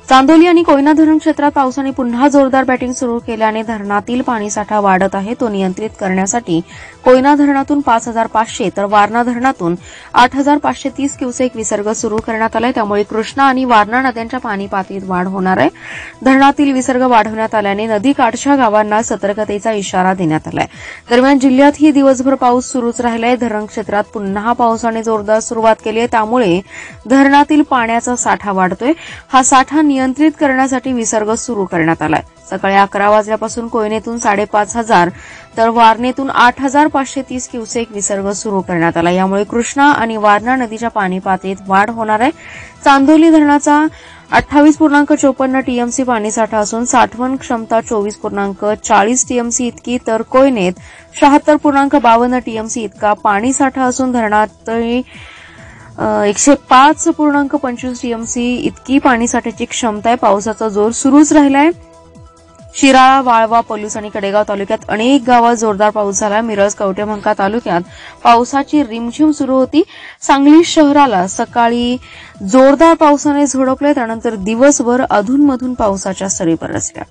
चांदोली आणि कोयना धरण क्षेत्रात पावसाने पुन्हा जोरदार बॅटिंग सुरू केल्याने धरणातील पाणीसाठा वाढत आहे. तो नियंत्रित करण्यासाठी कोयना धरणातून 5,500 तर वारणा धरणातून 8,530 क्युसेक विसर्ग सुरू करण्यात आलाय. त्यामुळे कृष्णा आणि वारणा नद्यांच्या पाणी पातळीत वाढ होणार आहे. धरणातील विसर्ग वाढवण्यात आल्याने नदीकाठच्या गावांना सतर्कतेचा इशारा देण्यात आलाय. दरम्यान जिल्ह्यातही दिवसभर पाऊस सुरूच राहिलाय. धरण क्षेत्रात पुन्हा पावसाने जोरदार सुरुवात केली आहे. त्यामुळे धरणातील पाण्याचा साठा वाढतोय. हा साठा नियंत्रित करण्यासाठी विसर्ग सुरू करण्यात आलाय. सकाळी 11 वाजल्यापासून कोयनेतून 5,500 तर वारणेतून 8,530 क्युसेक विसर्ग सुरू करण्यात आला. यामुळे कृष्णा आणि वारणा नदीच्या पाणी पातळीत वाढ होणार आहे. चांदोली धरणाचा 28.54 टीएमसी पाणीसाठा असून साठवण क्षमता 24.40 टीएमसी इतकी, तर कोयनेत 76.52 टीएमसी इतका पाणीसाठा असून धरणात 105.25 टीएमसी इतकी पाणीसाठ्याची क्षमता आहे. पावसाचा जोर सुरूच राहिलाय. शिराळा, वाळवा, पलूस आणि कडेगाव तालुक्यात अनेक गावात जोरदार पाऊस झाला. मिरज, कवठेमंका तालुक्यात पावसाची रिमझिम सुरू होती. सांगली शहराला सकाळी जोरदार पावसाने झोडपले. त्यानंतर दिवसभर अधूनमधून पावसाच्या सरी बरसल्या.